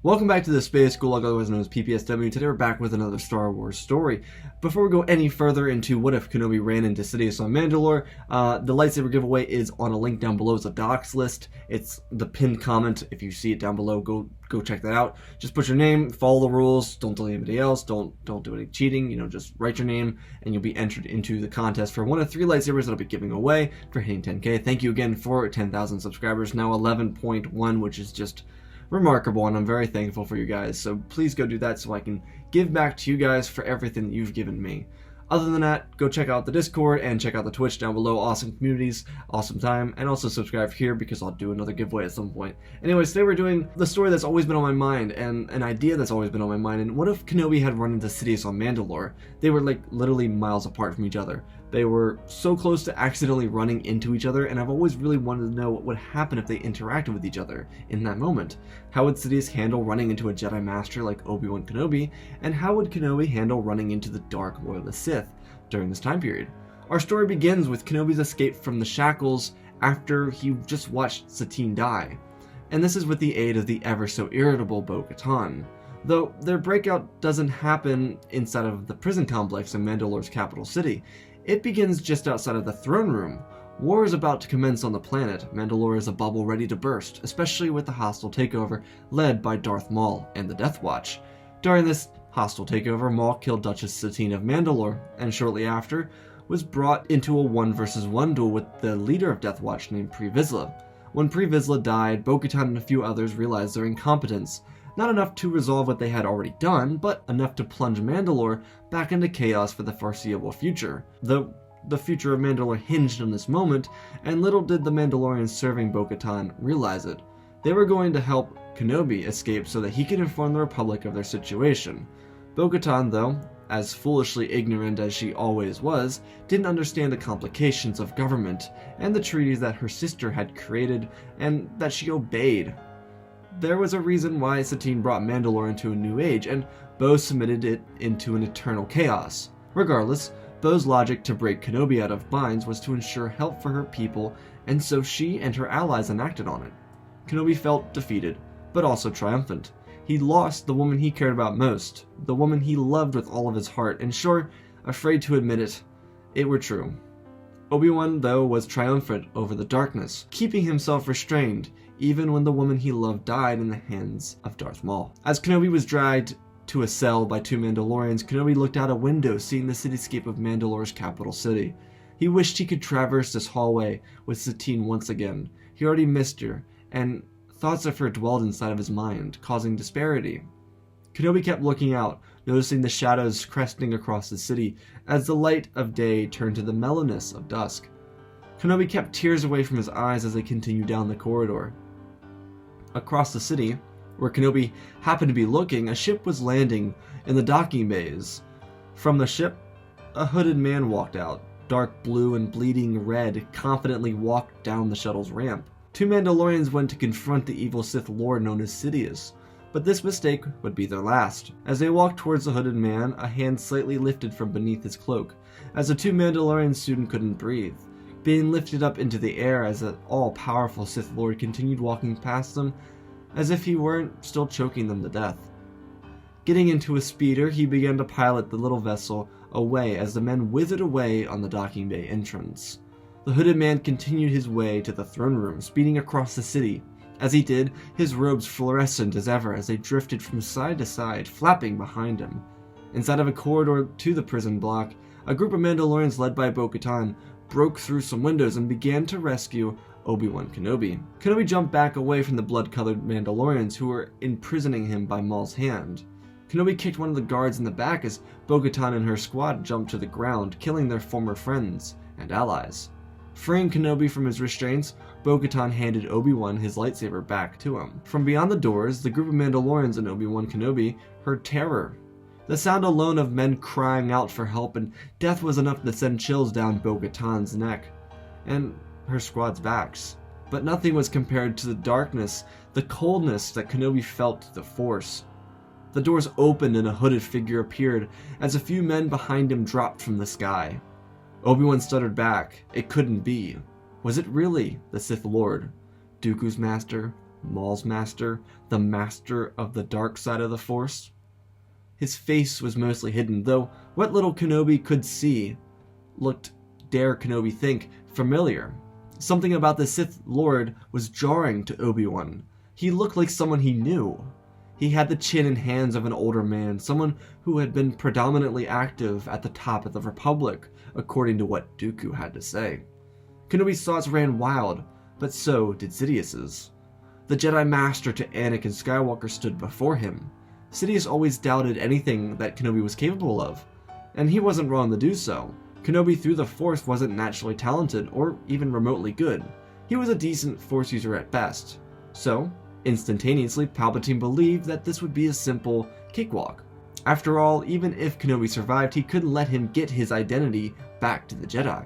Welcome back to the Space Gulag, otherwise known as PPSW. Today we're back with another Star Wars story. Before we go any further into what if Kenobi ran into Sidious on Mandalore, the lightsaber giveaway is on a link down below. It's a docs list. It's the pinned comment. If you see it down below, go check that out. Just put your name, follow the rules, don't tell anybody else, don't do any cheating, just write your name and you'll be entered into the contest for one of 3 lightsabers that I'll be giving away for hitting 10k. Thank you again for 10,000 subscribers, now 11.1, which is just remarkable, and I'm very thankful for you guys. So please go do that so I can give back to you guys for everything that you've given me. Other than that, go check out the Discord and check out the Twitch down below. Awesome communities, awesome time, and also subscribe here because I'll do another giveaway at some point. Anyways, today we're doing the story that's always been on my mind and an idea that's always been on my mind. And what if Kenobi had run into Sidious on Mandalore? They were like literally miles apart from each other. They were so close to accidentally running into each other, and I've always really wanted to know what would happen if they interacted with each other in that moment. How would Sidious handle running into a Jedi Master like Obi-Wan Kenobi, and how would Kenobi handle running into the Dark Lord of the Sith during this time period? Our story begins with Kenobi's escape from the shackles after he just watched Satine die, and this is with the aid of the ever-so-irritable Bo-Katan. Though their breakout doesn't happen inside of the prison complex in Mandalore's capital city. It begins just outside of the throne room. War is about to commence on the planet. Mandalore is a bubble ready to burst, especially with the hostile takeover led by Darth Maul and the Death Watch. During this hostile takeover, Maul killed Duchess Satine of Mandalore, and shortly after was brought into a 1 vs 1 duel with the leader of Death Watch named Pre Vizsla. When Pre Vizsla died, Bo-Katan and a few others realized their incompetence. Not enough to resolve what they had already done, but enough to plunge Mandalore back into chaos for the foreseeable future. Though the future of Mandalore hinged on this moment, and little did the Mandalorians serving Bo-Katan realize it. They were going to help Kenobi escape so that he could inform the Republic of their situation. Bo-Katan, though, as foolishly ignorant as she always was, didn't understand the complications of government and the treaties that her sister had created and that she obeyed. There was a reason why Satine brought Mandalore into a new age, and Bo submitted it into an eternal chaos. Regardless, Bo's logic to break Kenobi out of binds was to ensure help for her people, and so she and her allies enacted on it. Kenobi felt defeated, but also triumphant. He lost the woman he cared about most, the woman he loved with all of his heart, and sure, afraid to admit it, it were true. Obi-Wan, though, was triumphant over the darkness, keeping himself restrained, even when the woman he loved died in the hands of Darth Maul. As Kenobi was dragged to a cell by 2 Mandalorians, Kenobi looked out a window, seeing the cityscape of Mandalore's capital city. He wished he could traverse this hallway with Satine once again. He already missed her, and thoughts of her dwelled inside of his mind, causing disparity. Kenobi kept looking out, noticing the shadows cresting across the city as the light of day turned to the mellowness of dusk. Kenobi kept tears away from his eyes as they continued down the corridor. Across the city, where Kenobi happened to be looking, a ship was landing in the docking bays. From the ship, a hooded man walked out. Dark blue and bleeding red confidently walked down the shuttle's ramp. 2 Mandalorians went to confront the evil Sith Lord known as Sidious, but this mistake would be their last. As they walked towards the hooded man, a hand slightly lifted from beneath his cloak, as the 2 Mandalorians soon couldn't breathe, being lifted up into the air as an all-powerful Sith Lord continued walking past them as if he weren't still choking them to death. Getting into a speeder, he began to pilot the little vessel away as the men withered away on the docking bay entrance. The hooded man continued his way to the throne room, speeding across the city. As he did, his robes fluorescent as ever as they drifted from side to side, flapping behind him. Inside of a corridor to the prison block, a group of Mandalorians led by Bo-Katan broke through some windows and began to rescue Obi-Wan Kenobi. Kenobi jumped back away from the blood-colored Mandalorians who were imprisoning him by Maul's hand. Kenobi kicked one of the guards in the back as Bo-Katan and her squad jumped to the ground, killing their former friends and allies. Freeing Kenobi from his restraints, Bo-Katan handed Obi-Wan his lightsaber back to him. From beyond the doors, the group of Mandalorians and Obi-Wan Kenobi heard terror. The sound alone of men crying out for help and death was enough to send chills down Bo-Katan's neck and her squad's backs. But nothing was compared to the darkness, the coldness that Kenobi felt to the Force. The doors opened and a hooded figure appeared as a few men behind him dropped from the sky. Obi-Wan stuttered back. It couldn't be. Was it really the Sith Lord, Dooku's master, Maul's master, the master of the dark side of the Force? His face was mostly hidden, though what little Kenobi could see looked, dare Kenobi think, familiar. Something about the Sith Lord was jarring to Obi-Wan. He looked like someone he knew. He had the chin and hands of an older man, someone who had been predominantly active at the top of the Republic, according to what Dooku had to say. Kenobi's thoughts ran wild, but so did Sidious's. The Jedi Master to Anakin Skywalker stood before him. Sidious always doubted anything that Kenobi was capable of, and he wasn't wrong to do so. Kenobi through the Force wasn't naturally talented or even remotely good. He was a decent Force user at best. So, instantaneously, Palpatine believed that this would be a simple cakewalk. After all, even if Kenobi survived, he couldn't let him get his identity back to the Jedi.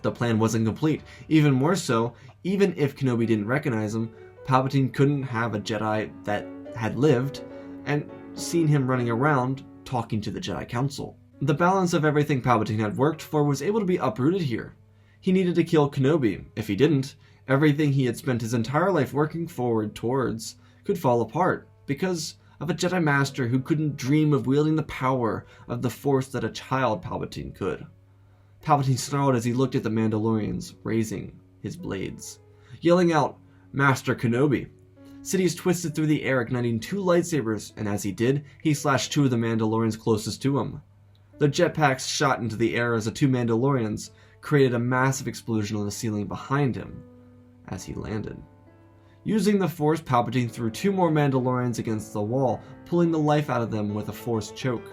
The plan wasn't complete. Even more so, even if Kenobi didn't recognize him, Palpatine couldn't have a Jedi that had lived and seen him running around talking to the Jedi Council. The balance of everything Palpatine had worked for was able to be uprooted here. He needed to kill Kenobi. If he didn't, everything he had spent his entire life working forward towards could fall apart because of a Jedi Master who couldn't dream of wielding the power of the Force that a child Palpatine could. Palpatine snarled as he looked at the Mandalorians, raising his blades, yelling out, "Master Kenobi!" Sidious twisted through the air, igniting 2 lightsabers, and as he did, he slashed 2 of the Mandalorians closest to him. The jetpacks shot into the air as the 2 Mandalorians created a massive explosion on the ceiling behind him as he landed. Using the Force, Palpatine threw 2 more Mandalorians against the wall, pulling the life out of them with a Force choke.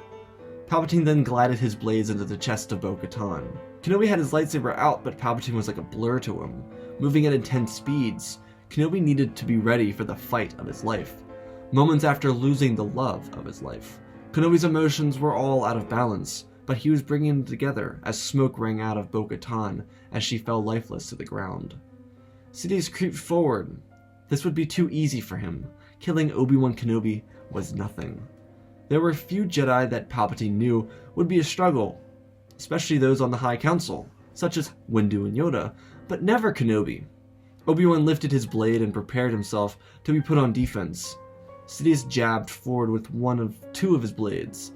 Palpatine then glided his blades into the chest of Bo-Katan. Kenobi had his lightsaber out, but Palpatine was like a blur to him. Moving at intense speeds, Kenobi needed to be ready for the fight of his life, moments after losing the love of his life. Kenobi's emotions were all out of balance, but he was bringing them together as smoke rang out of Bo-Katan as she fell lifeless to the ground. Sidious creeped forward. This would be too easy for him. Killing Obi-Wan Kenobi was nothing. There were few Jedi that Palpatine knew would be a struggle, especially those on the High Council, such as Windu and Yoda, but never Kenobi. Obi-Wan lifted his blade and prepared himself to be put on defense. Sidious jabbed forward with 1 of 2 of his blades.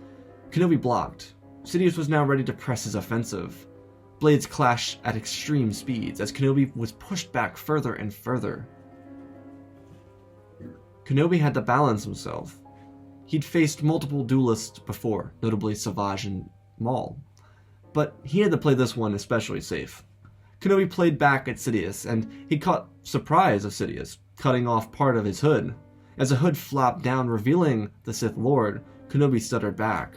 Kenobi blocked. Sidious was now ready to press his offensive. Blades clashed at extreme speeds as Kenobi was pushed back further and further. Kenobi had to balance himself. He'd faced multiple duelists before, notably Savage and Maul, but he had to play this one especially safe. Kenobi played back at Sidious, and he caught surprise of Sidious, cutting off part of his hood. As the hood flopped down, revealing the Sith Lord, Kenobi stuttered back.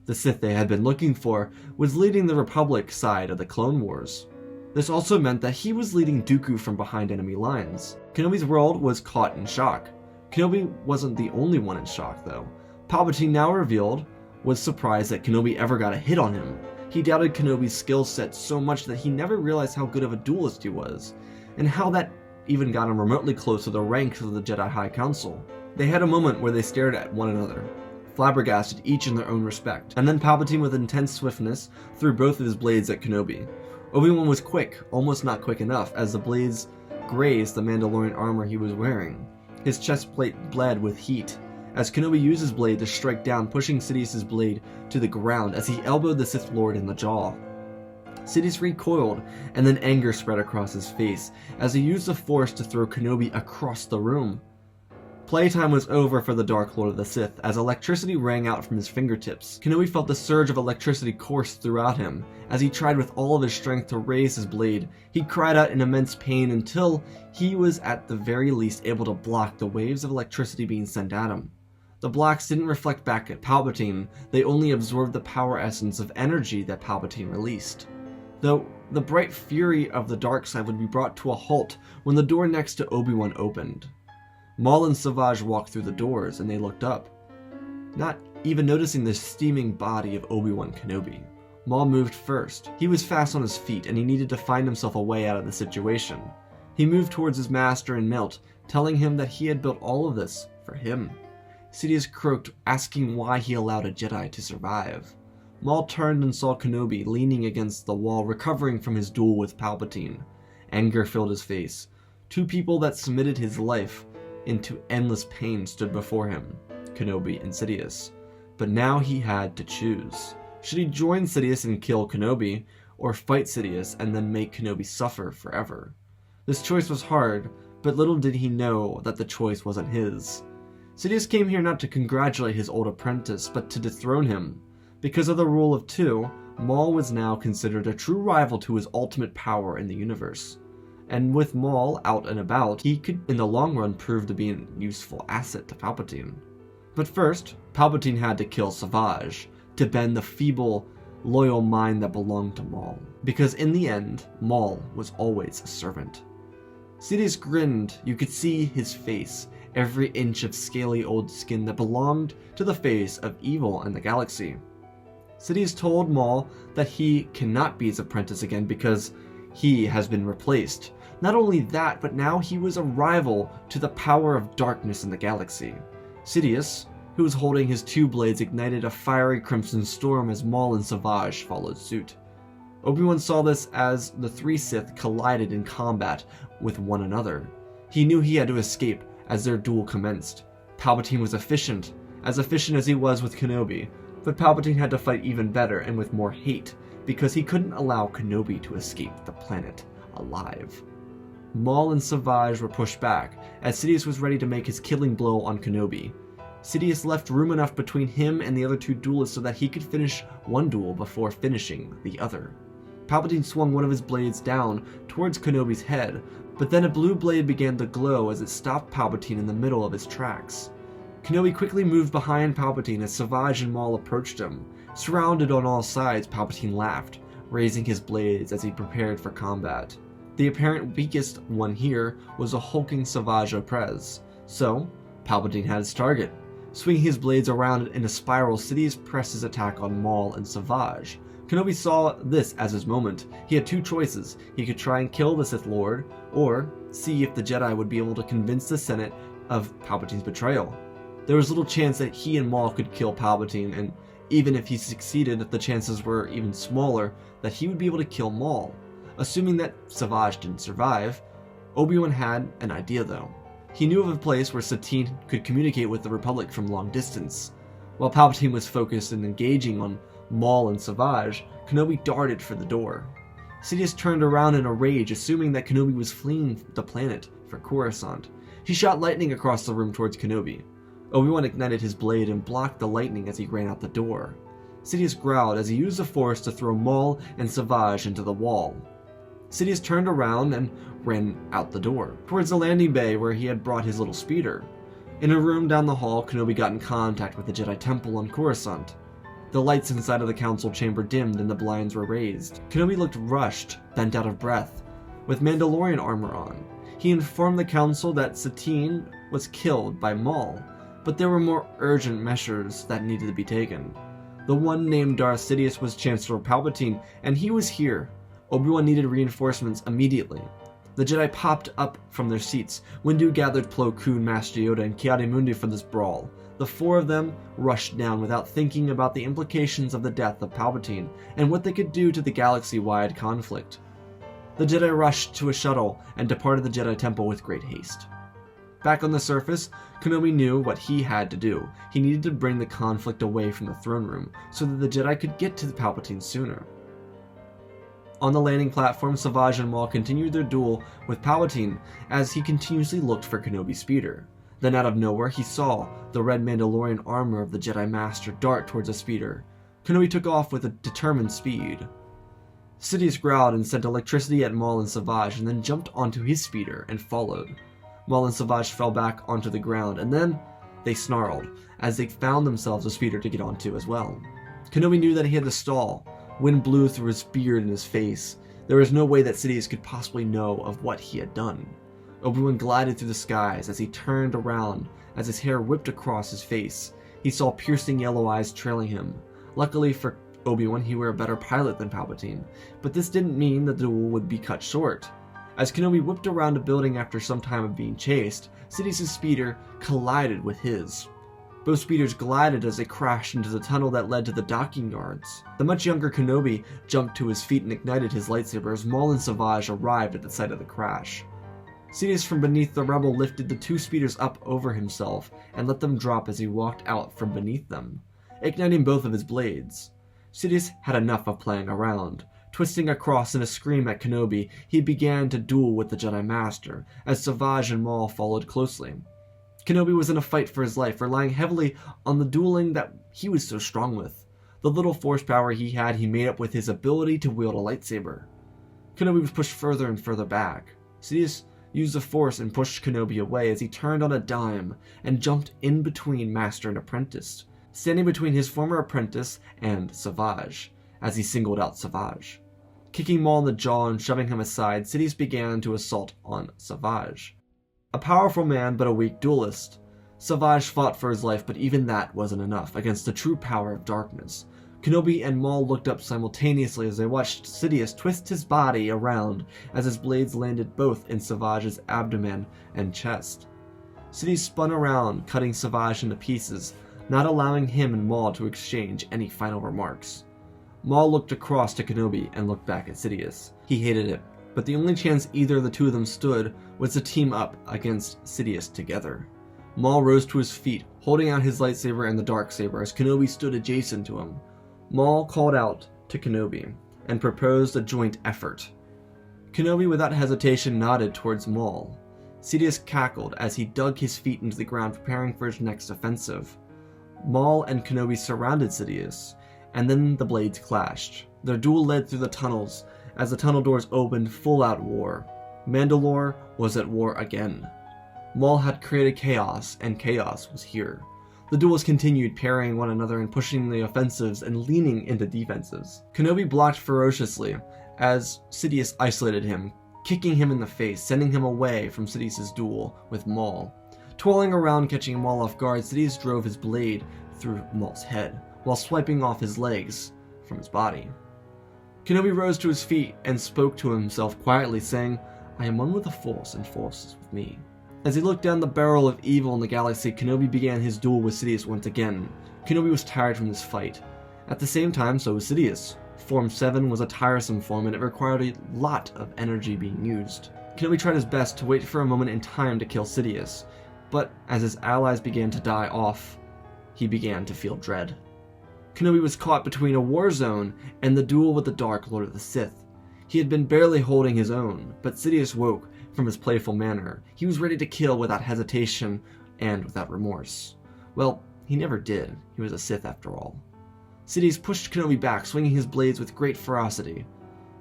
The Sith they had been looking for was leading the Republic side of the Clone Wars. This also meant that he was leading Dooku from behind enemy lines. Kenobi's world was caught in shock. Kenobi wasn't the only one in shock, though. Palpatine, now revealed, was surprised that Kenobi ever got a hit on him. He doubted Kenobi's skill set so much that he never realized how good of a duelist he was, and how that even got him remotely close to the ranks of the Jedi High Council. They had a moment where they stared at one another, flabbergasted each in their own respect, and then Palpatine with intense swiftness threw both of his blades at Kenobi. Obi-Wan was quick, almost not quick enough, as the blades grazed the Mandalorian armor he was wearing. His chest plate bled with heat, as Kenobi used his blade to strike down, pushing Sidious's blade to the ground as he elbowed the Sith Lord in the jaw. Sidious recoiled, and then anger spread across his face as he used the Force to throw Kenobi across the room. Playtime was over for the Dark Lord of the Sith as electricity rang out from his fingertips. Kenobi felt the surge of electricity course throughout him. As he tried with all of his strength to raise his blade, he cried out in immense pain until he was at the very least able to block the waves of electricity being sent at him. The blocks didn't reflect back at Palpatine, they only absorbed the power essence of energy that Palpatine released. Though the bright fury of the dark side would be brought to a halt when the door next to Obi-Wan opened. Maul and Savage walked through the doors, and they looked up, not even noticing the steaming body of Obi-Wan Kenobi. Maul moved first. He was fast on his feet, and he needed to find himself a way out of the situation. He moved towards his master and knelt, telling him that he had built all of this for him. Sidious croaked, asking why he allowed a Jedi to survive. Maul turned and saw Kenobi leaning against the wall, recovering from his duel with Palpatine. Anger filled his face. Two people that submitted his life into endless pain stood before him, Kenobi and Sidious. But now he had to choose. Should he join Sidious and kill Kenobi, or fight Sidious and then make Kenobi suffer forever? This choice was hard, but little did he know that the choice wasn't his. Sidious came here not to congratulate his old apprentice, but to dethrone him. Because of the rule of two, Maul was now considered a true rival to his ultimate power in the universe. And with Maul out and about, he could in the long run prove to be a useful asset to Palpatine. But first, Palpatine had to kill Savage, to bend the feeble, loyal mind that belonged to Maul. Because in the end, Maul was always a servant. Sidious grinned. You could see his face, every inch of scaly old skin that belonged to the face of evil in the galaxy. Sidious told Maul that he cannot be his apprentice again because he has been replaced. Not only that, but now he was a rival to the power of darkness in the galaxy. Sidious, who was holding his two blades, ignited a fiery crimson storm as Maul and Savage followed suit. Obi-Wan saw this as the three Sith collided in combat with one another. He knew he had to escape as their duel commenced. Palpatine was efficient as he was with Kenobi, but Palpatine had to fight even better and with more hate, because he couldn't allow Kenobi to escape the planet alive. Maul and Savage were pushed back, as Sidious was ready to make his killing blow on Kenobi. Sidious left room enough between him and the other two duelists so that he could finish one duel before finishing the other. Palpatine swung one of his blades down towards Kenobi's head, but then a blue blade began to glow as it stopped Palpatine in the middle of his tracks. Kenobi quickly moved behind Palpatine as Savage and Maul approached him. Surrounded on all sides, Palpatine laughed, raising his blades as he prepared for combat. The apparent weakest one here was a hulking Savage Oprez, so Palpatine had his target. Swinging his blades around in a spiral, Sidious pressed his attack on Maul and Savage. Kenobi saw this as his moment. He had two choices. He could try and kill the Sith Lord, or see if the Jedi would be able to convince the Senate of Palpatine's betrayal. There was little chance that he and Maul could kill Palpatine, and even if he succeeded, the chances were even smaller that he would be able to kill Maul. Assuming that Savage didn't survive, Obi-Wan had an idea though. He knew of a place where Satine could communicate with the Republic from long distance. While Palpatine was focused and engaging on Maul and Savage, Kenobi darted for the door. Sidious turned around in a rage, assuming that Kenobi was fleeing the planet for Coruscant. He shot lightning across the room towards Kenobi. Obi-Wan ignited his blade and blocked the lightning as he ran out the door. Sidious growled as he used the Force to throw Maul and Savage into the wall. Sidious turned around and ran out the door, towards the landing bay where he had brought his little speeder. In a room down the hall, Kenobi got in contact with the Jedi Temple on Coruscant. The lights inside of the council chamber dimmed and the blinds were raised. Kenobi looked rushed, bent out of breath, with Mandalorian armor on. He informed the council that Satine was killed by Maul, but there were more urgent measures that needed to be taken. The one named Darth Sidious was Chancellor Palpatine, and he was here. Obi-Wan needed reinforcements immediately. The Jedi popped up from their seats. Windu gathered Plo Koon, Master Yoda, and Ki-Adi-Mundi for this brawl. The four of them rushed down without thinking about the implications of the death of Palpatine and what they could do to the galaxy-wide conflict. The Jedi rushed to a shuttle and departed the Jedi Temple with great haste. Back on the surface, Kenobi knew what he had to do. He needed to bring the conflict away from the throne room so that the Jedi could get to the Palpatine sooner. On the landing platform, Savage and Maul continued their duel with Palpatine as he continuously looked for Kenobi's speeder. Then out of nowhere, he saw the red Mandalorian armor of the Jedi Master dart towards the speeder. Kenobi took off with a determined speed. Sidious growled and sent electricity at Maul and Savage and then jumped onto his speeder and followed. Maul and Savage fell back onto the ground, and then they snarled as they found themselves a speeder to get onto as well. Kenobi knew that he had to stall. Wind blew through his beard and his face. There was no way that Sidious could possibly know of what he had done. Obi-Wan glided through the skies as he turned around. As his hair whipped across his face, he saw piercing yellow eyes trailing him. Luckily for Obi-Wan, he were a better pilot than Palpatine, but this didn't mean that the duel would be cut short. As Kenobi whipped around a building after some time of being chased, Sidious' speeder collided with his. Both speeders glided as they crashed into the tunnel that led to the docking yards. The much younger Kenobi jumped to his feet and ignited his lightsaber as Maul and Savage arrived at the site of the crash. Sidious from beneath the rebel lifted the two speeders up over himself and let them drop as he walked out from beneath them, igniting both of his blades. Sidious had enough of playing around. Twisting across in a scream at Kenobi, he began to duel with the Jedi Master, as Savage and Maul followed closely. Kenobi was in a fight for his life, relying heavily on the dueling that he was so strong with. The little force power he had he made up with his ability to wield a lightsaber. Kenobi was pushed further and further back. Sidious used the force and pushed Kenobi away as he turned on a dime and jumped in between Master and Apprentice, standing between his former apprentice and Savage, as he singled out Savage. Kicking Maul in the jaw and shoving him aside, Sidious began to assault on Savage. A powerful man but a weak duelist, Savage fought for his life, but even that wasn't enough against the true power of darkness. Kenobi and Maul looked up simultaneously as they watched Sidious twist his body around as his blades landed both in Savage's abdomen and chest. Sidious spun around, cutting Savage into pieces, not allowing him and Maul to exchange any final remarks. Maul looked across to Kenobi and looked back at Sidious. He hated it, but the only chance either of the two of them stood was to team up against Sidious together. Maul rose to his feet, holding out his lightsaber and the darksaber as Kenobi stood adjacent to him. Maul called out to Kenobi and proposed a joint effort. Kenobi without hesitation nodded towards Maul. Sidious cackled as he dug his feet into the ground preparing for his next offensive. Maul and Kenobi surrounded Sidious, and then the blades clashed. Their duel led through the tunnels as the tunnel doors opened, full-out war. Mandalore was at war again. Maul had created chaos, and chaos was here. The duels continued, parrying one another and pushing the offensives and leaning into defensives. Kenobi blocked ferociously as Sidious isolated him, kicking him in the face, sending him away from Sidious's duel with Maul. Twirling around, catching Maul off guard, Sidious drove his blade through Maul's head, while swiping off his legs from his body. Kenobi rose to his feet and spoke to himself quietly, saying, "I am one with the Force, and Force is with me." As he looked down the barrel of evil in the galaxy, Kenobi began his duel with Sidious once again. Kenobi was tired from this fight. At the same time, so was Sidious. Form 7 was a tiresome form, and it required a lot of energy being used. Kenobi tried his best to wait for a moment in time to kill Sidious, but as his allies began to die off, he began to feel dread. Kenobi was caught between a war zone and the duel with the Dark Lord of the Sith. He had been barely holding his own, but Sidious woke from his playful manner. He was ready to kill without hesitation and without remorse. Well, he never did. He was a Sith after all. Sidious pushed Kenobi back, swinging his blades with great ferocity.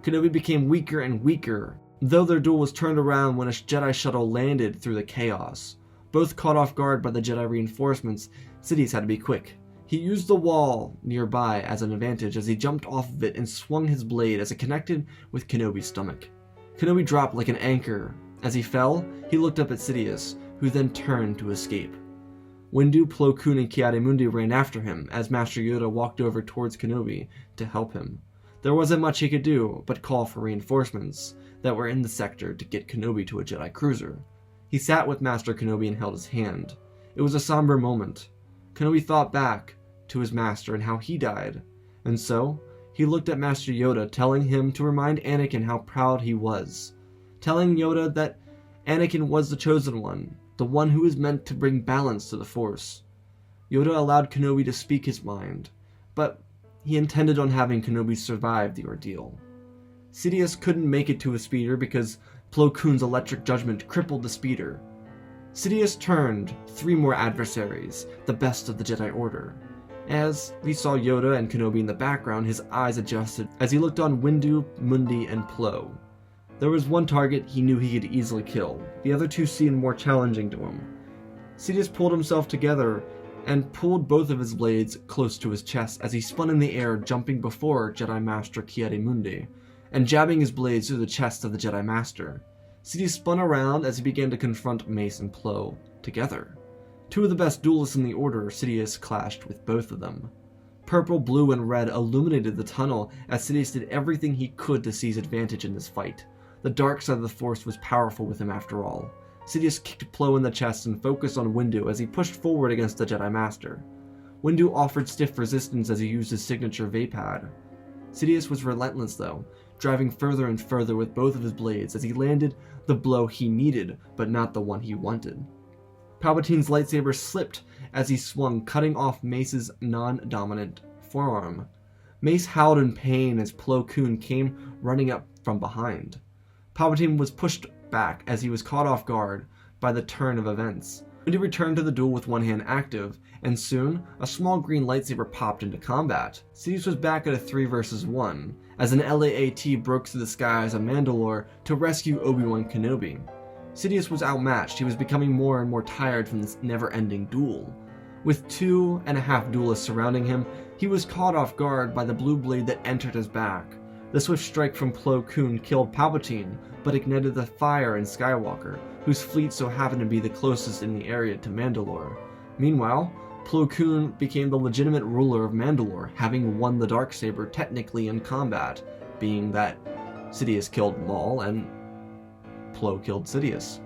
Kenobi became weaker and weaker, though their duel was turned around when a Jedi shuttle landed through the chaos. Both caught off guard by the Jedi reinforcements, Sidious had to be quick. He used the wall nearby as an advantage as he jumped off of it and swung his blade as it connected with Kenobi's stomach. Kenobi dropped like an anchor. As he fell, he looked up at Sidious, who then turned to escape. Windu, Plo Koon, and Ki-Adi-Mundi ran after him as Master Yoda walked over towards Kenobi to help him. There wasn't much he could do but call for reinforcements that were in the sector to get Kenobi to a Jedi cruiser. He sat with Master Kenobi and held his hand. It was a somber moment. Kenobi thought back to his master and how he died, and so he looked at Master Yoda, telling him to remind Anakin how proud he was, telling Yoda that Anakin was the chosen one, the one who was meant to bring balance to the Force. Yoda allowed Kenobi to speak his mind, but he intended on having Kenobi survive the ordeal. Sidious couldn't make it to a speeder because Plo Koon's electric judgment crippled the speeder. Sidious turned 3 more adversaries, the best of the Jedi Order. As he saw Yoda and Kenobi in the background, his eyes adjusted as he looked on Windu, Mundi, and Plo. There was one target he knew he could easily kill. The other 2 seemed more challenging to him. Sidious pulled himself together and pulled both of his blades close to his chest as he spun in the air, jumping before Jedi Master Ki-Adi-Mundi and jabbing his blades through the chest of the Jedi Master. Sidious spun around as he began to confront Mace and Plo together. 2 of the best duelists in the Order, Sidious clashed with both of them. Purple, blue, and red illuminated the tunnel as Sidious did everything he could to seize advantage in this fight. The dark side of the Force was powerful with him after all. Sidious kicked Plo in the chest and focused on Windu as he pushed forward against the Jedi Master. Windu offered stiff resistance as he used his signature Vapad. Sidious was relentless though, driving further and further with both of his blades as he landed the blow he needed, but not the one he wanted. Palpatine's lightsaber slipped as he swung, cutting off Mace's non-dominant forearm. Mace howled in pain as Plo Koon came running up from behind. Palpatine was pushed back as he was caught off guard by the turn of events. He returned to the duel with one hand active, and soon a small green lightsaber popped into combat. Sidious was back at a 3 versus 1, as an LAAT broke through the skies of Mandalore to rescue Obi-Wan Kenobi. Sidious was outmatched. He was becoming more and more tired from this never-ending duel. With 2.5 duelists surrounding him, he was caught off guard by the blue blade that entered his back. The swift strike from Plo Koon killed Palpatine, but ignited the fire in Skywalker, whose fleet so happened to be the closest in the area to Mandalore. Meanwhile, Plo Koon became the legitimate ruler of Mandalore, having won the Darksaber technically in combat, being that Sidious killed Maul and Plo killed Sidious.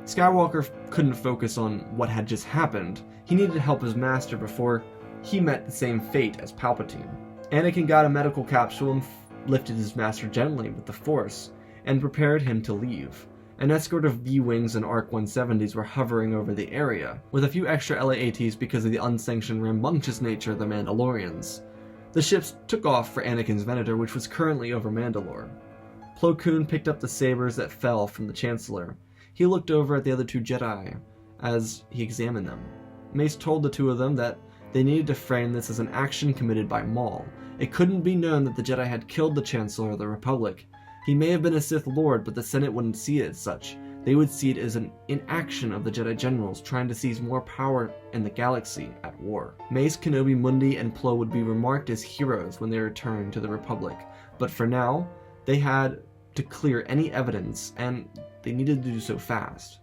Skywalker couldn't focus on what had just happened. He needed to help his master before he met the same fate as Palpatine. Anakin got a medical capsule and lifted his master gently with the Force, and prepared him to leave. An escort of V-Wings and ARC-170s were hovering over the area, with a few extra LAATs because of the unsanctioned rambunctious nature of the Mandalorians. The ships took off for Anakin's Venator, which was currently over Mandalore. Plo Koon picked up the sabers that fell from the Chancellor. He looked over at the other 2 Jedi as he examined them. Mace told the 2 of them that they needed to frame this as an action committed by Maul. It couldn't be known that the Jedi had killed the Chancellor of the Republic. He may have been a Sith Lord, but the Senate wouldn't see it as such. They would see it as an inaction of the Jedi generals trying to seize more power in the galaxy at war. Mace, Kenobi, Mundi, and Plo would be remarked as heroes when they returned to the Republic, but for now, they had to clear any evidence, and they needed to do so fast.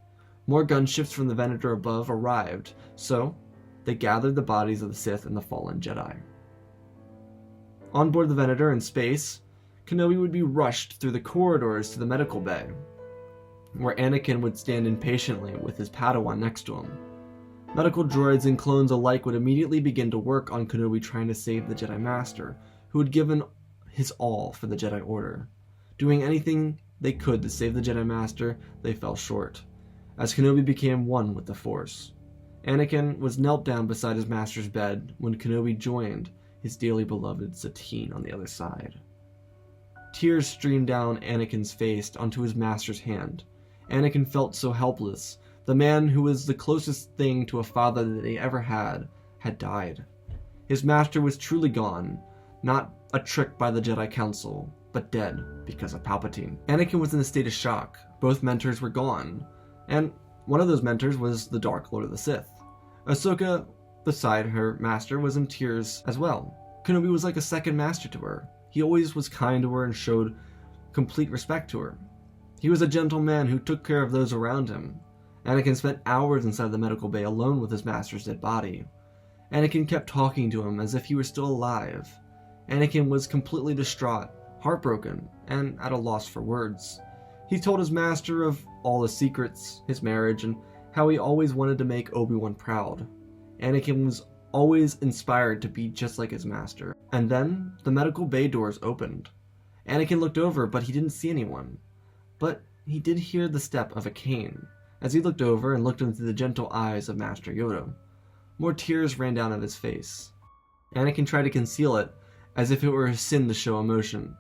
More gunships from the Venator above arrived, so they gathered the bodies of the Sith and the fallen Jedi. On board the Venator in space, Kenobi would be rushed through the corridors to the medical bay, where Anakin would stand impatiently with his Padawan next to him. Medical droids and clones alike would immediately begin to work on Kenobi trying to save the Jedi Master, who had given his all for the Jedi Order. Doing anything they could to save the Jedi Master, they fell short, as Kenobi became one with the Force. Anakin was knelt down beside his master's bed when Kenobi joined his dearly beloved Satine on the other side. Tears streamed down Anakin's face onto his master's hand. Anakin felt so helpless. The man who was the closest thing to a father that he ever had died. His master was truly gone, not a trick by the Jedi Council, but dead because of Palpatine. Anakin was in a state of shock. Both mentors were gone, and one of those mentors was the Dark Lord of the Sith. Ahsoka, beside her master, was in tears as well. Kenobi was like a second master to her. He always was kind to her and showed complete respect to her. He was a gentle man who took care of those around him. Anakin spent hours inside the medical bay alone with his master's dead body. Anakin kept talking to him as if he were still alive. Anakin was completely distraught, heartbroken, and at a loss for words. He told his master of all his secrets, his marriage, and how he always wanted to make Obi-Wan proud. Anakin was always inspired to be just like his master. And then, the medical bay doors opened. Anakin looked over, but he didn't see anyone. But he did hear the step of a cane, as he looked over and looked into the gentle eyes of Master Yoda. More tears ran down his face. Anakin tried to conceal it, as if it were a sin to show emotion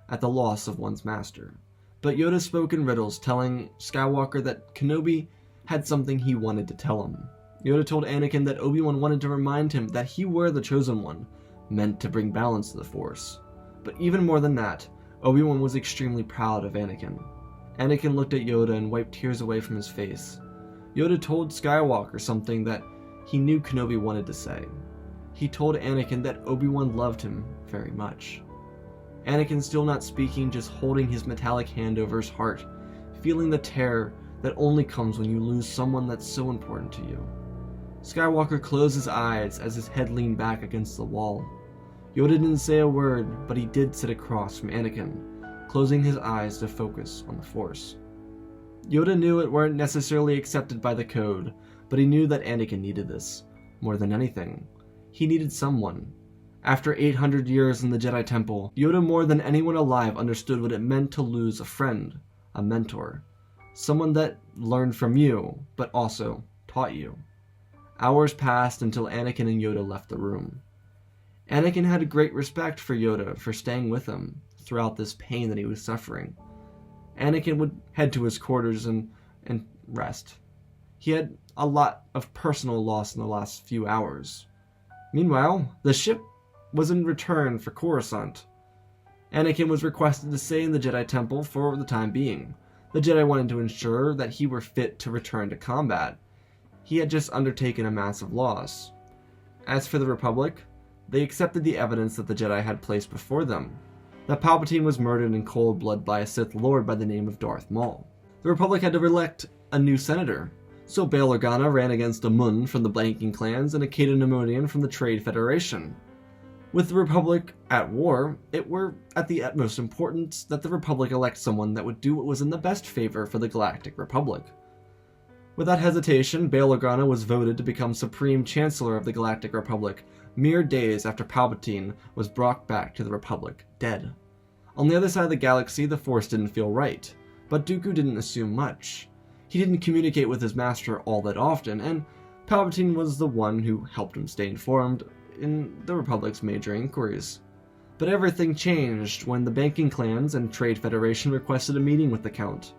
at the loss of one's master. But Yoda spoke in riddles, telling Skywalker that Kenobi had something he wanted to tell him. Yoda told Anakin that Obi-Wan wanted to remind him that he were the Chosen One, meant to bring balance to the Force. But even more than that, Obi-Wan was extremely proud of Anakin. Anakin looked at Yoda and wiped tears away from his face. Yoda told Skywalker something that he knew Kenobi wanted to say. He told Anakin that Obi-Wan loved him very much. Anakin, still not speaking, just holding his metallic hand over his heart, feeling the terror that only comes when you lose someone that's so important to you. Skywalker closed his eyes as his head leaned back against the wall. Yoda didn't say a word, but he did sit across from Anakin, closing his eyes to focus on the Force. Yoda knew it weren't necessarily accepted by the code, but he knew that Anakin needed this. More than anything, he needed someone, After 800 years in the Jedi Temple, Yoda more than anyone alive understood what it meant to lose a friend, a mentor, someone that learned from you, but also taught you. Hours passed until Anakin and Yoda left the room. Anakin had great respect for Yoda for staying with him throughout this pain that he was suffering. Anakin would head to his quarters and rest. He had a lot of personal loss in the last few hours. Meanwhile, the ship was in return for Coruscant. Anakin was requested to stay in the Jedi Temple for the time being. The Jedi wanted to ensure that he were fit to return to combat. He had just undertaken a massive loss. As for the Republic, they accepted the evidence that the Jedi had placed before them, that Palpatine was murdered in cold blood by a Sith Lord by the name of Darth Maul. The Republic had to elect a new senator, so Bail Organa ran against a Mun from the banking clans and a Cato Neimoidian from the Trade Federation. With the Republic at war, it were at the utmost importance that the Republic elect someone that would do what was in the best favor for the Galactic Republic. Without hesitation, Bail Organa was voted to become Supreme Chancellor of the Galactic Republic, mere days after Palpatine was brought back to the Republic, dead. On the other side of the galaxy, the Force didn't feel right, but Dooku didn't assume much. He didn't communicate with his master all that often, and Palpatine was the one who helped him stay informed in the Republic's major inquiries. But everything changed when the banking clans and Trade Federation requested a meeting with the Count.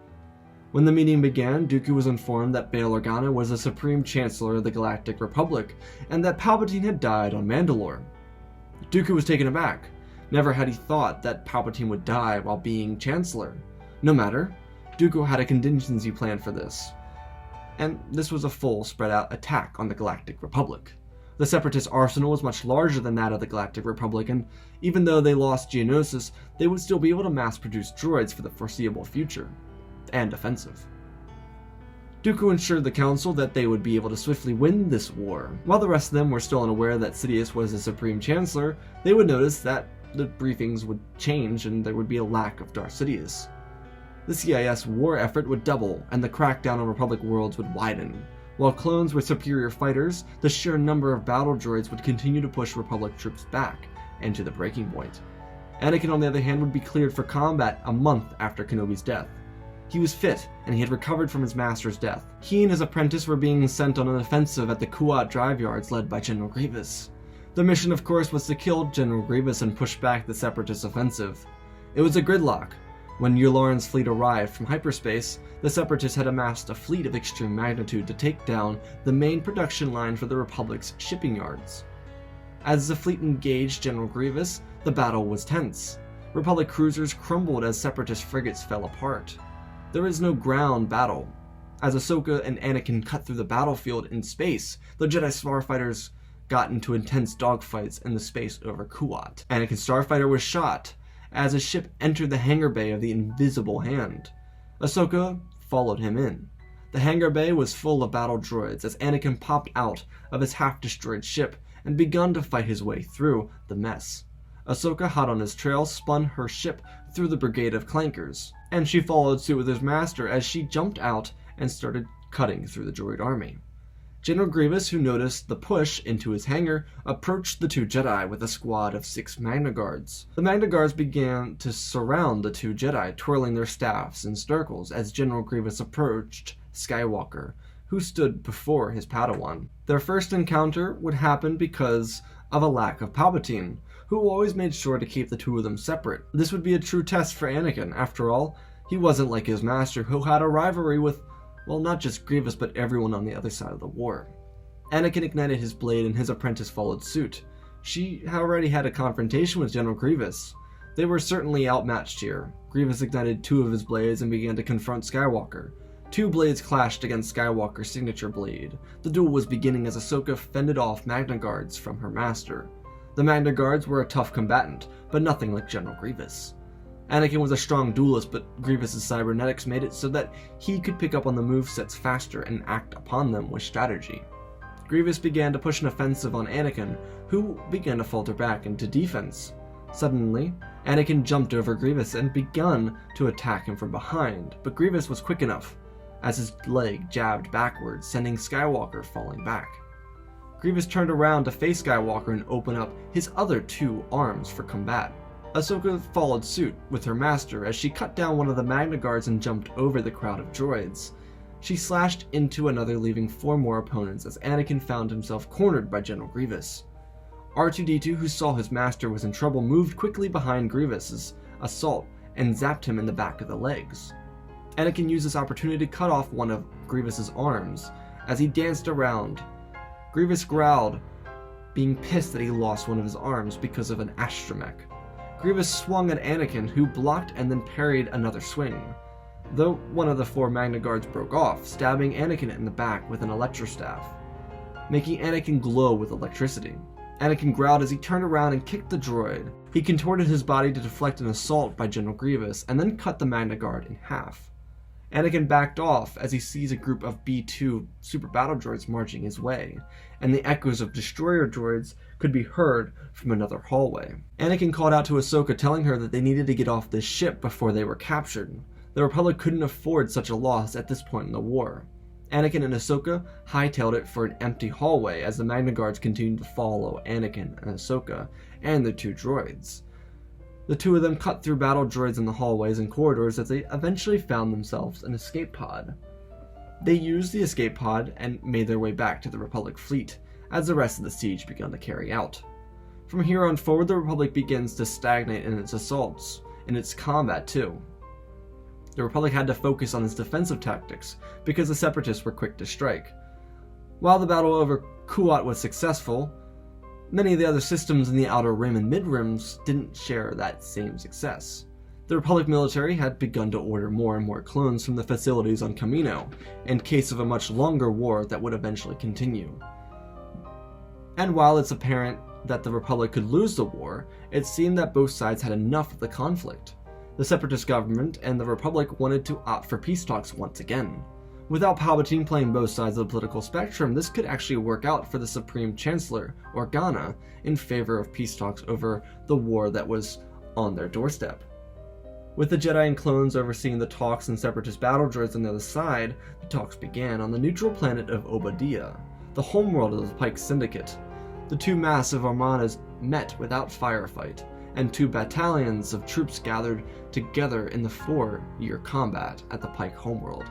When the meeting began, Dooku was informed that Bail Organa was the Supreme Chancellor of the Galactic Republic, and that Palpatine had died on Mandalore. Dooku was taken aback. Never had he thought that Palpatine would die while being Chancellor. No matter, Dooku had a contingency plan for this. And this was a full, spread-out attack on the Galactic Republic. The Separatist arsenal was much larger than that of the Galactic Republic, and even though they lost Geonosis, they would still be able to mass-produce droids for the foreseeable future. And offensive. Dooku assured the Council that they would be able to swiftly win this war. While the rest of them were still unaware that Sidious was the Supreme Chancellor, they would notice that the briefings would change and there would be a lack of Darth Sidious. The CIS war effort would double, and the crackdown on Republic worlds would widen. While clones were superior fighters, the sheer number of battle droids would continue to push Republic troops back and to the breaking point. Anakin, on the other hand, would be cleared for combat a month after Kenobi's death. He was fit, and he had recovered from his master's death. He and his apprentice were being sent on an offensive at the Kuat drive yards led by General Grievous. The mission, of course, was to kill General Grievous and push back the Separatist offensive. It was a gridlock. When Yularen's fleet arrived from hyperspace, the Separatists had amassed a fleet of extreme magnitude to take down the main production line for the Republic's shipping yards. As the fleet engaged General Grievous, the battle was tense. Republic cruisers crumbled as Separatist frigates fell apart. There was no ground battle. As Ahsoka and Anakin cut through the battlefield in space, the Jedi starfighters got into intense dogfights in the space over Kuat. Anakin's starfighter was shot as his ship entered the hangar bay of the Invisible Hand. Ahsoka followed him in. The hangar bay was full of battle droids as Anakin popped out of his half-destroyed ship and begun to fight his way through the mess. Ahsoka, hot on his trail, spun her ship through the brigade of clankers, and she followed suit with his master as she jumped out and started cutting through the droid army. General Grievous, who noticed the push into his hangar, approached the two Jedi with a squad of 6 Magna Guards. The Magna Guards began to surround the two Jedi, twirling their staffs in circles as General Grievous approached Skywalker, who stood before his Padawan. Their first encounter would happen because of a lack of Palpatine, who always made sure to keep the two of them separate. This would be a true test for Anakin. After all, he wasn't like his master, who had a rivalry with, well, not just Grievous, but everyone on the other side of the war. Anakin ignited his blade and his apprentice followed suit. She already had a confrontation with General Grievous. They were certainly outmatched here. Grievous ignited 2 of his blades and began to confront Skywalker. 2 blades clashed against Skywalker's signature blade. The duel was beginning as Ahsoka fended off Magna Guards from her master. The Magna Guards were a tough combatant, but nothing like General Grievous. Anakin was a strong duelist, but Grievous' cybernetics made it so that he could pick up on the movesets faster and act upon them with strategy. Grievous began to push an offensive on Anakin, who began to falter back into defense. Suddenly, Anakin jumped over Grievous and began to attack him from behind, but Grievous was quick enough, as his leg jabbed backwards, sending Skywalker falling back. Grievous turned around to face Skywalker and open up his other 2 arms for combat. Ahsoka followed suit with her master as she cut down one of the Magna Guards and jumped over the crowd of droids. She slashed into another, leaving 4 more opponents as Anakin found himself cornered by General Grievous. R2-D2, who saw his master was in trouble, moved quickly behind Grievous's assault and zapped him in the back of the legs. Anakin used this opportunity to cut off one of Grievous's arms as he danced around. Grievous growled, being pissed that he lost one of his arms because of an astromech. Grievous swung at Anakin, who blocked and then parried another swing, though one of the 4 Magna Guards broke off, stabbing Anakin in the back with an electrostaff, making Anakin glow with electricity. Anakin growled as he turned around and kicked the droid. He contorted his body to deflect an assault by General Grievous, and then cut the Magna Guard in half. Anakin backed off as he sees a group of B-2 super battle droids marching his way, and the echoes of destroyer droids could be heard from another hallway. Anakin called out to Ahsoka, telling her that they needed to get off this ship before they were captured. The Republic couldn't afford such a loss at this point in the war. Anakin and Ahsoka hightailed it for an empty hallway as the Magna Guards continued to follow Anakin and Ahsoka and the 2 droids. The 2 of them cut through battle droids in the hallways and corridors as they eventually found themselves an escape pod. They used the escape pod and made their way back to the Republic fleet as the rest of the siege began to carry out. From here on forward, the Republic begins to stagnate in its assaults, and its combat too. The Republic had to focus on its defensive tactics because the Separatists were quick to strike. While the battle over Kuat was successful, many of the other systems in the Outer Rim and Mid-Rims didn't share that same success. The Republic military had begun to order more and more clones from the facilities on Kamino, in case of a much longer war that would eventually continue. And while it's apparent that the Republic could lose the war, it seemed that both sides had enough of the conflict. The Separatist government and the Republic wanted to opt for peace talks once again. Without Palpatine playing both sides of the political spectrum, this could actually work out for the Supreme Chancellor, Organa, in favor of peace talks over the war that was on their doorstep. With the Jedi and clones overseeing the talks and Separatist battle droids on the other side, the talks began on the neutral planet of Obadiah, the homeworld of the Pike Syndicate. The 2 massive armadas met without firefight, and 2 battalions of troops gathered together in the 4-year combat at the Pike homeworld.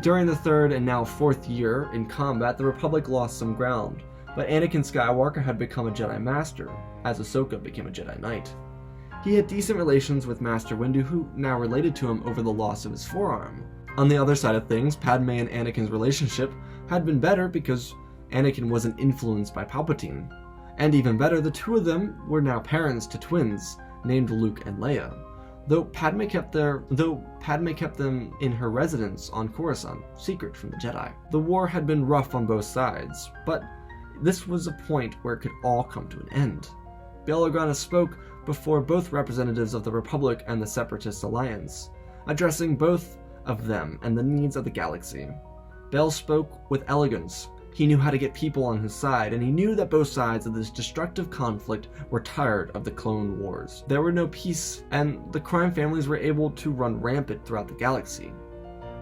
During the 3rd and now 4th year in combat, the Republic lost some ground, but Anakin Skywalker had become a Jedi Master, as Ahsoka became a Jedi Knight. He had decent relations with Master Windu, who now related to him over the loss of his forearm. On the other side of things, Padme and Anakin's relationship had been better because Anakin wasn't influenced by Palpatine. And even better, the 2 of them were now parents to twins named Luke and Leia, though Padme kept them in her residence on Coruscant, secret from the Jedi. The war had been rough on both sides, but this was a point where it could all come to an end. Bail Organa spoke before both representatives of the Republic and the Separatist Alliance, addressing both of them and the needs of the galaxy. Bail spoke with elegance. He knew how to get people on his side, and he knew that both sides of this destructive conflict were tired of the Clone Wars. There were no peace, and the crime families were able to run rampant throughout the galaxy,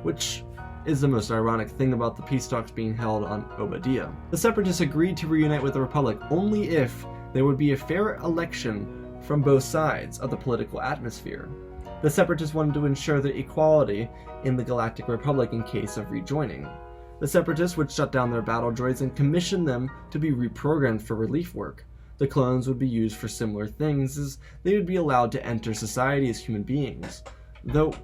which is the most ironic thing about the peace talks being held on Obadiah. The Separatists agreed to reunite with the Republic only if there would be a fair election from both sides of the political atmosphere. The Separatists wanted to ensure their equality in the Galactic Republic in case of rejoining. The Separatists would shut down their battle droids and commission them to be reprogrammed for relief work. The clones would be used for similar things, as they would be allowed to enter society as human beings, though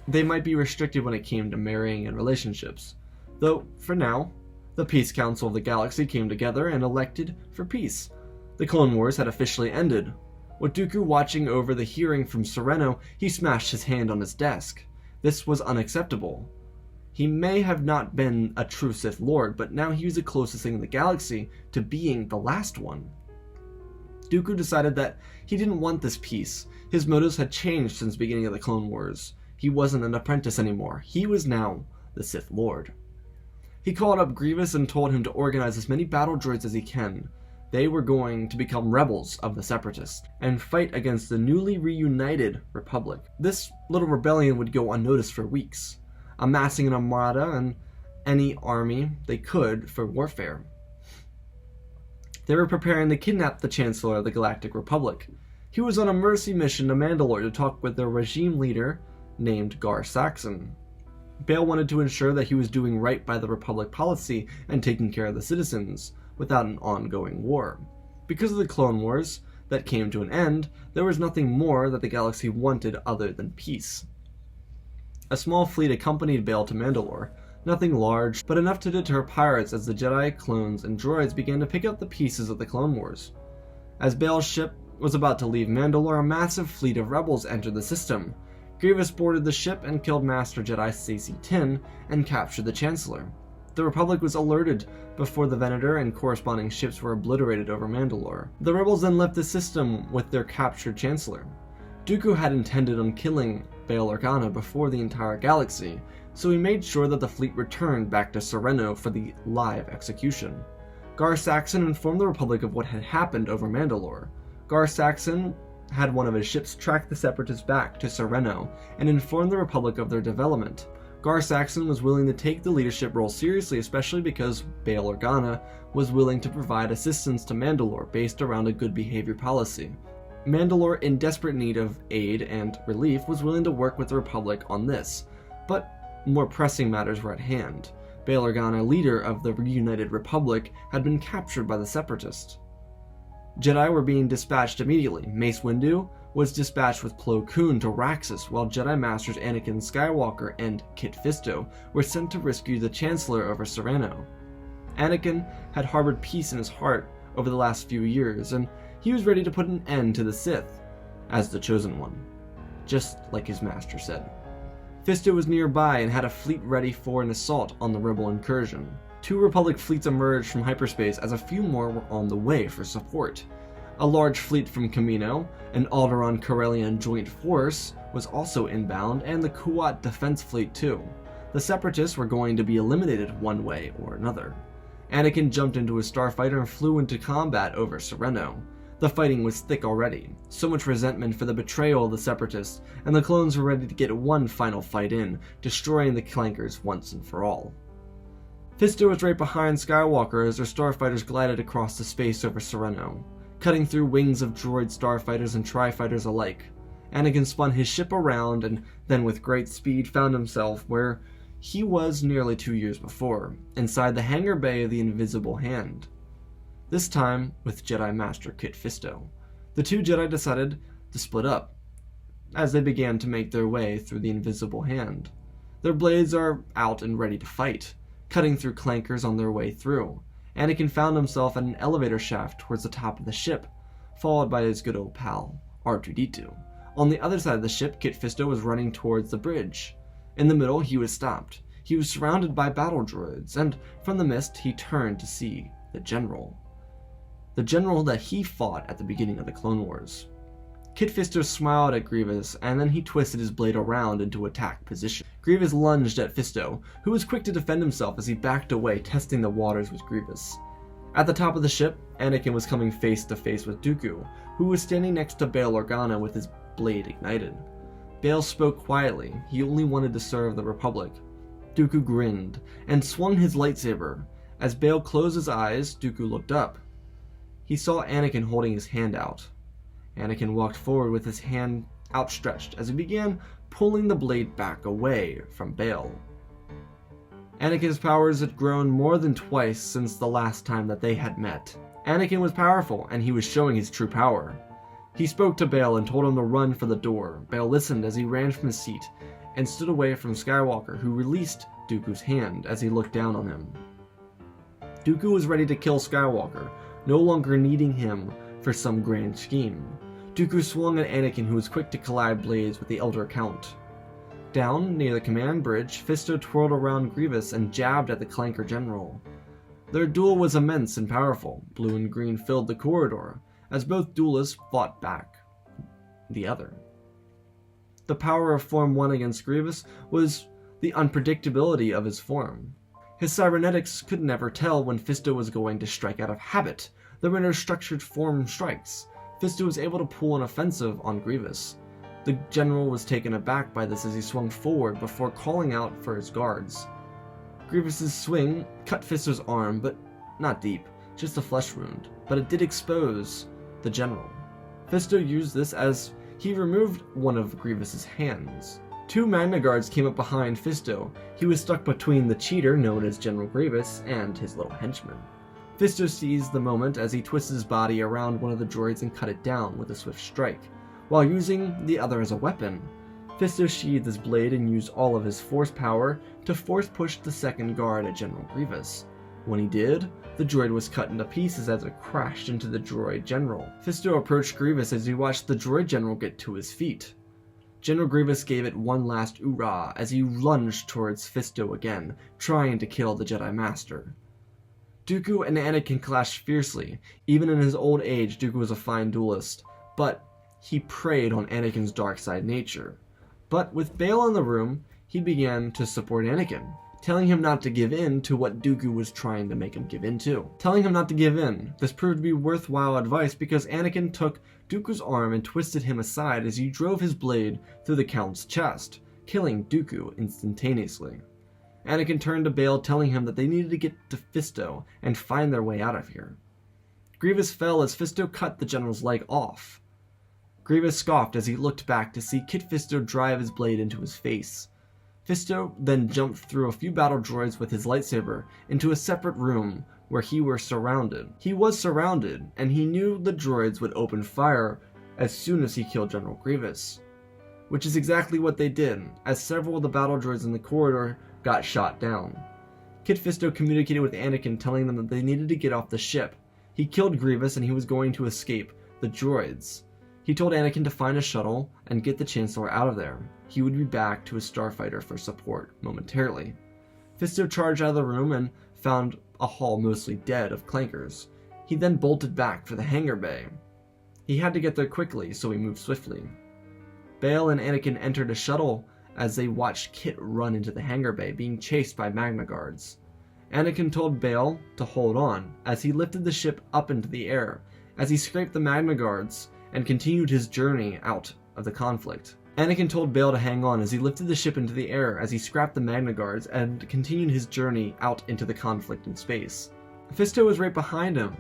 they might be restricted when it came to marrying and relationships. Though, for now, the Peace Council of the Galaxy came together and elected for peace. The Clone Wars had officially ended. With Dooku watching over the hearing from Sereno, he smashed his hand on his desk. This was unacceptable. He may have not been a true Sith Lord, but now he was the closest thing in the galaxy to being the last one. Dooku decided that he didn't want this peace. His motives had changed since the beginning of the Clone Wars. He wasn't an apprentice anymore. He was now the Sith Lord. He called up Grievous and told him to organize as many battle droids as he can. They were going to become rebels of the Separatists and fight against the newly reunited Republic. This little rebellion would go unnoticed for weeks, amassing an armada and any army they could for warfare. They were preparing to kidnap the Chancellor of the Galactic Republic. He was on a mercy mission to Mandalore to talk with their regime leader named Gar Saxon. Bail wanted to ensure that he was doing right by the Republic policy and taking care of the citizens, without an ongoing war. Because of the Clone Wars that came to an end, there was nothing more that the galaxy wanted other than peace. A small fleet accompanied Bail to Mandalore, nothing large, but enough to deter pirates as the Jedi, clones, and droids began to pick up the pieces of the Clone Wars. As Bail's ship was about to leave Mandalore, a massive fleet of rebels entered the system. Grievous boarded the ship and killed Master Jedi Satine and captured the Chancellor. The Republic was alerted before the Venator and corresponding ships were obliterated over Mandalore. The rebels then left the system with their captured Chancellor. Dooku had intended on killing Bail Organa before the entire galaxy, so he made sure that the fleet returned back to Sereno for the live execution. Gar Saxon informed the Republic of what had happened over Mandalore. Gar Saxon had one of his ships track the Separatists back to Sereno and informed the Republic of their development. Gar Saxon was willing to take the leadership role seriously, especially because Bail Organa was willing to provide assistance to Mandalore based around a good behavior policy. Mandalore, in desperate need of aid and relief, was willing to work with the Republic on this, but more pressing matters were at hand. Bail Organa, leader of the reunited Republic, had been captured by the Separatists. Jedi were being dispatched immediately. Mace Windu was dispatched with Plo Koon to Raxus, while Jedi Masters Anakin Skywalker and Kit Fisto were sent to rescue the Chancellor over Sereno. Anakin had harbored peace in his heart over the last few years, and he was ready to put an end to the Sith, as the Chosen One, just like his master said. Fisto was nearby and had a fleet ready for an assault on the rebel incursion. 2 Republic fleets emerged from hyperspace as a few more were on the way for support. A large fleet from Kamino, an Alderaan-Corellian joint force, was also inbound, and the Kuat defense fleet too. The Separatists were going to be eliminated one way or another. Anakin jumped into his starfighter and flew into combat over Sereno. The fighting was thick already, so much resentment for the betrayal of the Separatists, and the clones were ready to get one final fight in, destroying the clankers once and for all. Fisto was right behind Skywalker as their starfighters glided across the space over Sereno, cutting through wings of droid starfighters and tri-fighters alike. Anakin spun his ship around and then with great speed found himself where he was nearly 2 years before, inside the hangar bay of the Invisible Hand. This time with Jedi Master Kit Fisto. The 2 Jedi decided to split up as they began to make their way through the Invisible Hand. Their blades are out and ready to fight, cutting through clankers on their way through. Anakin found himself at an elevator shaft towards the top of the ship, followed by his good old pal, R2-D2. On the other side of the ship, Kit Fisto was running towards the bridge. In the middle, he was stopped. He was surrounded by battle droids, and from the mist, he turned to see the General. The General that he fought at the beginning of the Clone Wars. Kit Fisto smiled at Grievous, and then he twisted his blade around into attack position. Grievous lunged at Fisto, who was quick to defend himself as he backed away, testing the waters with Grievous. At the top of the ship, Anakin was coming face to face with Dooku, who was standing next to Bail Organa with his blade ignited. Bail spoke quietly. He only wanted to serve the Republic. Dooku grinned and swung his lightsaber. As Bail closed his eyes, Dooku looked up. He saw Anakin holding his hand out. Anakin walked forward with his hand outstretched as he began pulling the blade back away from Bail. Anakin's powers had grown more than twice since the last time that they had met. Anakin was powerful, and he was showing his true power. He spoke to Bail and told him to run for the door. Bail listened as he ran from his seat and stood away from Skywalker, who released Dooku's hand as he looked down on him. Dooku was ready to kill Skywalker, no longer needing him for some grand scheme. Dooku swung at Anakin, who was quick to collide blades with the Elder Count. Down near the command bridge, Fisto twirled around Grievous and jabbed at the Clanker General. Their duel was immense and powerful. Blue and green filled the corridor, as both duelists fought back the other. The power of Form 1 against Grievous was the unpredictability of his form. His cybernetics could never tell when Fisto was going to strike out of habit. There were no structured form strikes. Fisto was able to pull an offensive on Grievous. The general was taken aback by this as he swung forward before calling out for his guards. Grievous's swing cut Fisto's arm, but not deep. just a flesh wound, but it did expose the general. Fisto used this as he removed one of Grievous's hands. 2 Magna Guards came up behind Fisto. He was stuck between the cheater, known as General Grievous, and his little henchman. Fisto seized the moment as he twisted his body around one of the droids and cut it down with a swift strike, while using the other as a weapon. Fisto sheathed his blade and used all of his force power to force push the second guard at General Grievous. When he did, the droid was cut into pieces as it crashed into the droid general. Fisto approached Grievous as he watched the droid general get to his feet. General Grievous gave it one last oorah as he lunged towards Fisto again, trying to kill the Jedi Master. Dooku and Anakin clashed fiercely. Even in his old age, Dooku was a fine duelist, but he preyed on Anakin's dark side nature. But with Bail in the room, he began to support Anakin, telling him not to give in to what Dooku was trying to make him give in to. Telling him not to give in. This proved to be worthwhile advice because Anakin took Dooku's arm and twisted him aside as he drove his blade through the Count's chest, killing Dooku instantaneously. Anakin turned to Bail, telling him that they needed to get to Fisto and find their way out of here. Grievous fell as Fisto cut the general's leg off. Grievous scoffed as he looked back to see Kit Fisto drive his blade into his face. Fisto then jumped through a few battle droids with his lightsaber into a separate room where he was surrounded. He was surrounded, and he knew the droids would open fire as soon as he killed General Grievous. Which is exactly what they did, as several of the battle droids in the corridor got shot down. Kit Fisto communicated with Anakin, telling them that they needed to get off the ship. He killed Grievous and he was going to escape the droids. He told Anakin to find a shuttle and get the Chancellor out of there. He would be back to his starfighter for support momentarily. Fisto charged out of the room and found a hall mostly dead of clankers. He then bolted back for the hangar bay. He had to get there quickly, so he moved swiftly. Bail and Anakin entered a shuttle as they watched Kit run into the hangar bay, being chased by Magna Guards. Anakin told Bail to hold on as he lifted the ship up into the air, as he scraped the Magna Guards and continued his journey out of the conflict. Anakin told Bail to hang on as he lifted the ship into the air as he scrapped the Magna Guards and continued his journey out into the conflict in space. Fisto was right behind him,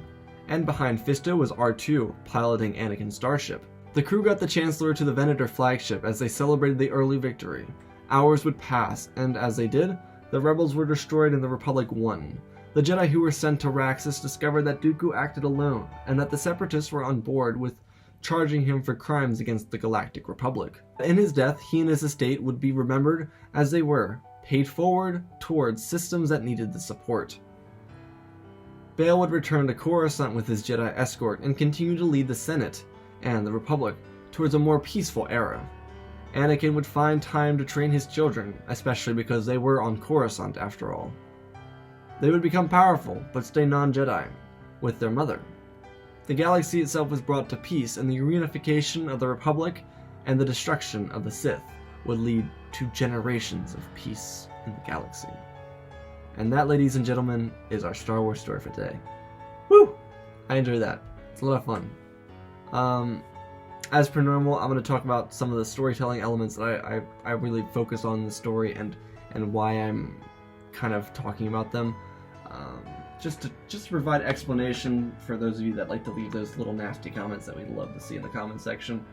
and behind Fisto was R2 piloting Anakin's starship. The crew got the Chancellor to the Venator flagship as they celebrated the early victory. Hours would pass, and as they did, the rebels were destroyed and the Republic won. The Jedi who were sent to Raxus discovered that Dooku acted alone, and that the Separatists were on board with charging him for crimes against the Galactic Republic. In his death, he and his estate would be remembered as they were, paid forward towards systems that needed the support. Bail would return to Coruscant with his Jedi escort and continue to lead the Senate and the Republic towards a more peaceful era. Anakin would find time to train his children, especially because they were on Coruscant after all. They would become powerful, but stay non-Jedi, with their mother. The galaxy itself was brought to peace, and the reunification of the Republic and the destruction of the Sith would lead to generations of peace in the galaxy. And that, ladies and gentlemen, is our Star Wars story for today. Woo! I enjoyed that. It's a lot of fun. As per normal, I'm going to talk about some of the storytelling elements that I really focus on in the story and why I'm kind of talking about them. Just to provide explanation for those of you that like to leave those little nasty comments that we'd love to see in the comment section.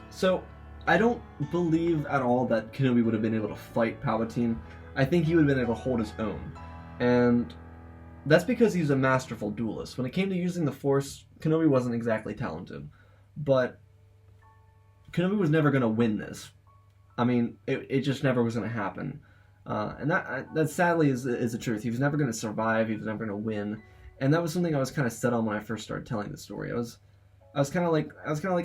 So, I don't believe at all that Kenobi would have been able to fight Palpatine. I think he would have been able to hold his own. And that's because he's a masterful duelist. When it came to using the Force, Kenobi wasn't exactly talented. But Kenobi was never going to win this. I mean, it just never was going to happen. And that sadly is the truth. He was never going to survive. He was never going to win. And that was something I was kind of set on when I first started telling the story. I was kind of like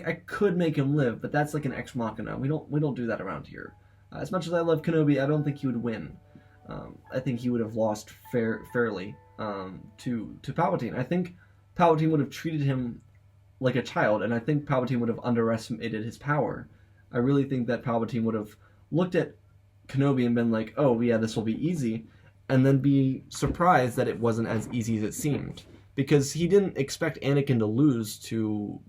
I could make him live, but that's like an ex machina. We don't do that around here. As much as I love Kenobi, I don't think he would win. I think he would have lost fairly to Palpatine. I think Palpatine would have treated him like a child, and I think Palpatine would have underestimated his power. I really think that Palpatine would have looked at Kenobi and been like, oh yeah, this will be easy, and then be surprised that it wasn't as easy as it seemed. Because he didn't expect Anakin to lose to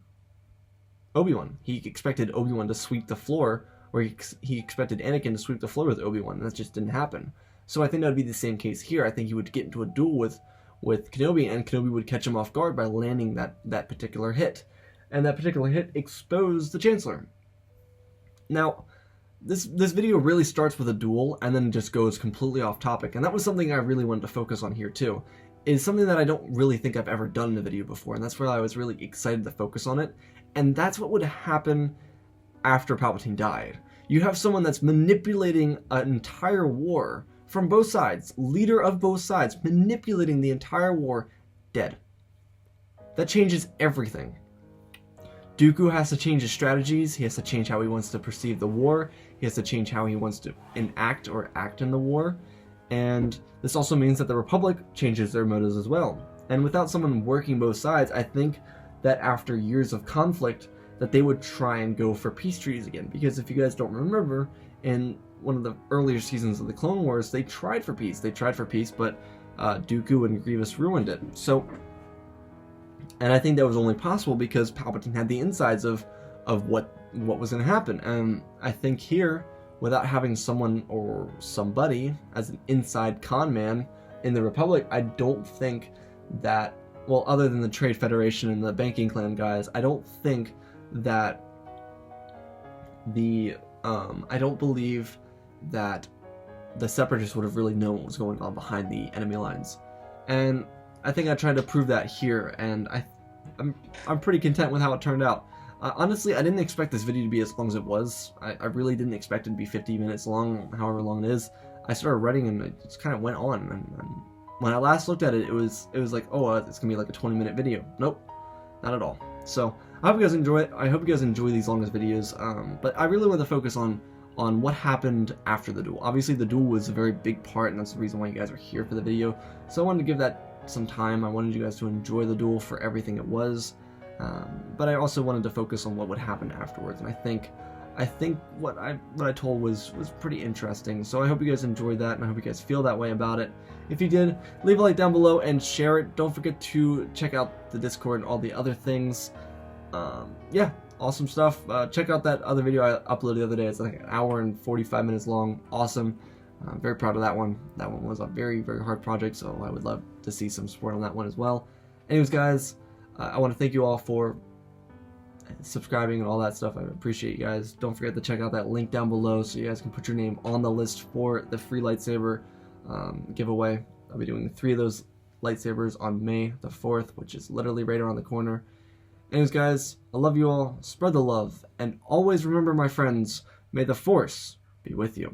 Obi-Wan. He expected Obi-Wan to sweep the floor, or he expected Anakin to sweep the floor with Obi-Wan, and that just didn't happen. So I think that would be the same case here. I think he would get into a duel with with Kenobi, and Kenobi would catch him off guard by landing that particular hit. And that particular hit exposed the Chancellor. Now, this video really starts with a duel and then just goes completely off topic, and that was something I really wanted to focus on here too. It's something that I don't really think I've ever done in a video before, and that's where I was really excited to focus on it. And that's what would happen after Palpatine died. You have someone that's manipulating an entire war from both sides, leader of both sides, manipulating the entire war, dead. That changes everything. Dooku has to change his strategies, he has to change how he wants to perceive the war, he has to change how he wants to enact or act in the war, and this also means that the Republic changes their motives as well. And without someone working both sides, I think that after years of conflict, that they would try and go for peace treaties again. Because if you guys don't remember, in one of the earlier seasons of the Clone Wars, they tried for peace, but Dooku and Grievous ruined it. So, and I think that was only possible because Palpatine had the insides of what was going to happen. And I think here, without having someone or somebody as an inside con man in the Republic, I don't think that, well, other than the Trade Federation and the Banking Clan guys, I don't think that I don't believe that the Separatists would have really known what was going on behind the enemy lines. And I think I tried to prove that here, and I'm pretty content with how it turned out. Honestly, I didn't expect this video to be as long as it was. I really didn't expect it to be 50 minutes long, however long it is. I started writing and it just kind of went on. And when I last looked at it, it was like, oh, it's gonna be like a 20-minute video. Nope, not at all. So I hope you guys enjoy it. I hope you guys enjoy these longest videos. But I really want to focus on what happened after the duel. Obviously, the duel was a very big part, and that's the reason why you guys are here for the video. So I wanted to give that some time. I wanted you guys to enjoy the duel for everything it was. But I also wanted to focus on what would happen afterwards, and I think what I told was pretty interesting. So I hope you guys enjoyed that, and I hope you guys feel that way about it. If you did, leave a like down below and share it. Don't forget to check out the Discord and all the other things. Yeah, awesome stuff. Check out that other video I uploaded the other day. It's like an hour and 45 minutes long. Awesome. I'm very proud of that one. That one was a very, very hard project, so I would love to see some support on that one as well. Anyways, guys, I want to thank you all for subscribing and all that stuff. I appreciate you guys. Don't forget to check out that link down below so you guys can put your name on the list for the free lightsaber giveaway. I'll be doing 3 of those lightsabers on May the 4th, which is literally right around the corner. Anyways, guys, I love you all. Spread the love, and always remember, my friends, may the Force be with you.